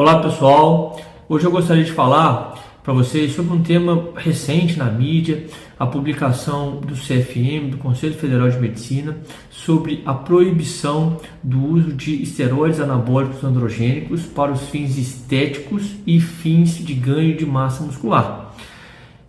Olá pessoal, hoje eu gostaria de falar para vocês sobre um tema recente na mídia, a publicação do CFM, do Conselho Federal de Medicina, sobre a proibição do uso de esteroides anabólicos androgênicos para os fins estéticos e fins de ganho de massa muscular.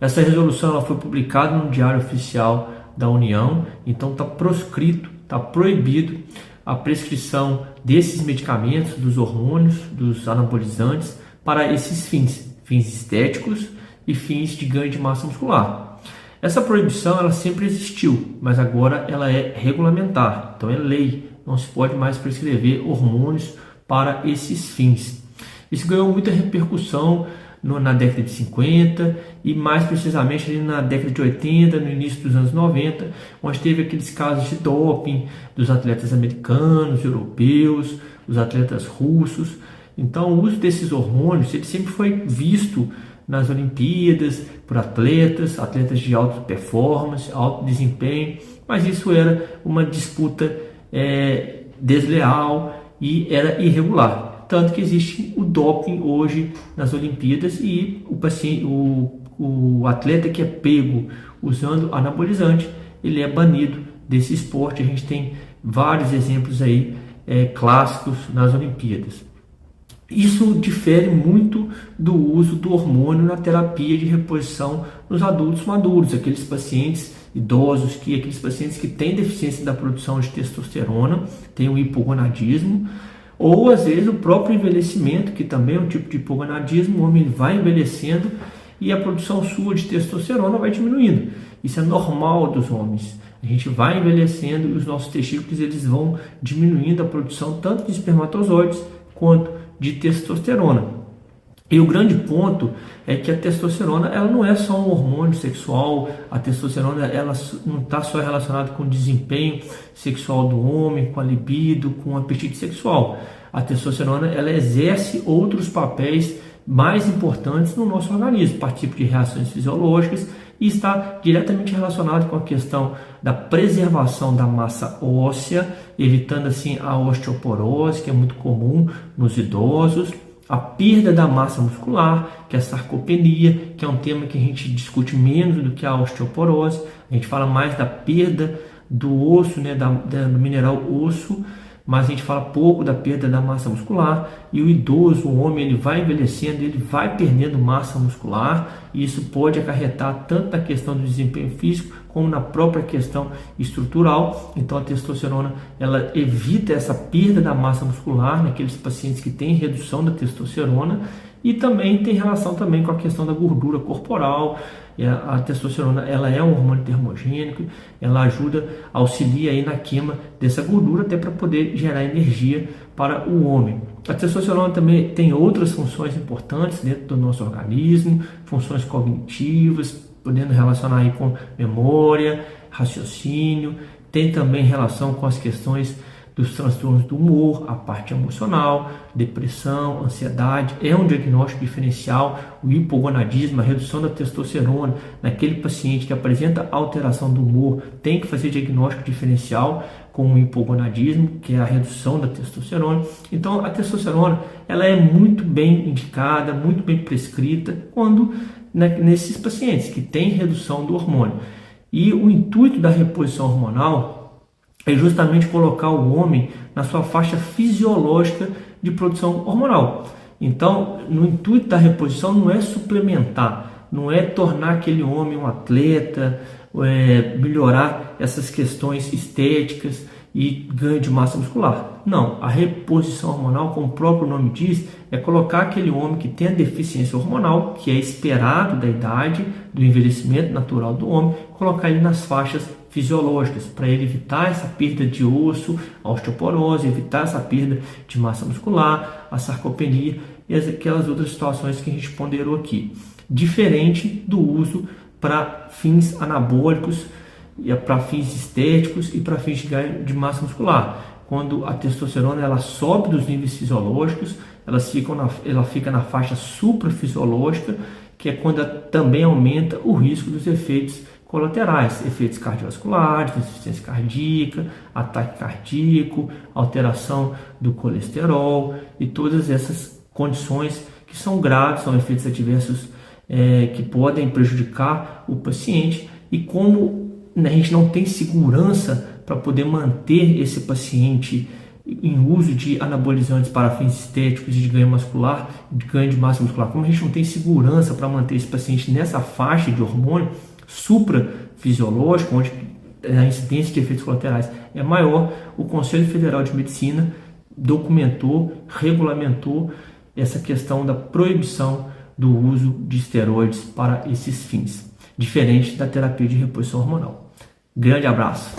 Essa resolução ela foi publicada no Diário Oficial da União, então está proscrito, está proibido a prescrição desses medicamentos, dos hormônios, dos anabolizantes, para esses fins estéticos e fins de ganho de massa muscular. Essa proibição ela sempre existiu, mas agora ela é regulamentar, então é lei, não se pode mais prescrever hormônios para esses fins. Isso ganhou muita repercussão na década de 50 e mais precisamente ali na década de 80, no início dos anos 90, onde teve aqueles casos de doping dos atletas americanos, europeus, dos atletas russos. Então o uso desses hormônios ele sempre foi visto nas Olimpíadas por atletas de alta performance, alto desempenho, mas isso era uma disputa desleal e era irregular. Tanto que existe o doping hoje nas Olimpíadas e o atleta que é pego usando anabolizante, ele é banido desse esporte. A gente tem vários exemplos aí clássicos nas Olimpíadas. Isso difere muito do uso do hormônio na terapia de reposição nos adultos maduros, aqueles pacientes idosos, aqueles pacientes que têm deficiência da produção de testosterona, têm o hipogonadismo, ou às vezes o próprio envelhecimento, que também é um tipo de hipogonadismo. O homem vai envelhecendo e a produção sua de testosterona vai diminuindo. Isso é normal dos homens. A gente vai envelhecendo e os nossos testículos eles vão diminuindo a produção tanto de espermatozoides quanto de testosterona. E o grande ponto é que a testosterona ela não é só um hormônio sexual. A testosterona ela não está só relacionada com o desempenho sexual do homem, com a libido, com o apetite sexual. A testosterona ela exerce outros papéis mais importantes no nosso organismo, participa de reações fisiológicas e está diretamente relacionado com a questão da preservação da massa óssea, evitando assim a osteoporose, que é muito comum nos idosos, a perda da massa muscular, que é a sarcopenia, que é um tema que a gente discute menos do que a osteoporose. A gente fala mais da perda do osso, do mineral osso, mas a gente fala pouco da perda da massa muscular. E o idoso, o homem, ele vai envelhecendo, ele vai perdendo massa muscular, e isso pode acarretar tanto na questão do desempenho físico como na própria questão estrutural. Então a testosterona ela evita essa perda da massa muscular naqueles pacientes que têm redução da testosterona, e também tem relação também com a questão da gordura corporal. A testosterona ela é um hormônio termogênico, ela ajuda, auxilia aí na queima dessa gordura até para poder gerar energia para o homem. A testosterona também tem outras funções importantes dentro do nosso organismo, funções cognitivas, podendo relacionar aí com memória, raciocínio, tem também relação com as questões dos transtornos do humor, a parte emocional, depressão, ansiedade. É um diagnóstico diferencial. O hipogonadismo, a redução da testosterona naquele paciente que apresenta alteração do humor, tem que fazer diagnóstico diferencial com o hipogonadismo, que é a redução da testosterona. Então a testosterona ela é muito bem indicada, muito bem prescrita quando nesses pacientes que têm redução do hormônio. E o intuito da reposição hormonal é justamente colocar o homem na sua faixa fisiológica de produção hormonal. Então, no intuito da reposição não é suplementar, não é tornar aquele homem um atleta, melhorar essas questões estéticas e ganho de massa muscular. Não, a reposição hormonal, como o próprio nome diz, é colocar aquele homem que tem a deficiência hormonal, que é esperado da idade, do envelhecimento natural do homem, colocar ele nas faixas fisiológicas, para ele evitar essa perda de osso, a osteoporose, evitar essa perda de massa muscular, a sarcopenia e aquelas outras situações que a gente ponderou aqui. Diferente do uso para fins anabólicos, para fins estéticos e para fins de ganho de massa muscular. Quando a testosterona ela sobe dos níveis fisiológicos, ela fica na faixa suprafisiológica, que é quando ela também aumenta o risco dos efeitos colaterais, efeitos cardiovasculares, insuficiência cardíaca, ataque cardíaco, alteração do colesterol e todas essas condições que são graves, são efeitos adversos que podem prejudicar o paciente, e como a gente não tem segurança para poder manter esse paciente em uso de anabolizantes para fins estéticos e de ganho muscular, de ganho de massa muscular, como a gente não tem segurança para manter esse paciente nessa faixa de hormônio suprafisiológico, onde a incidência de efeitos colaterais é maior, o Conselho Federal de Medicina documentou, regulamentou essa questão da proibição do uso de esteroides para esses fins, diferente da terapia de reposição hormonal. Grande abraço!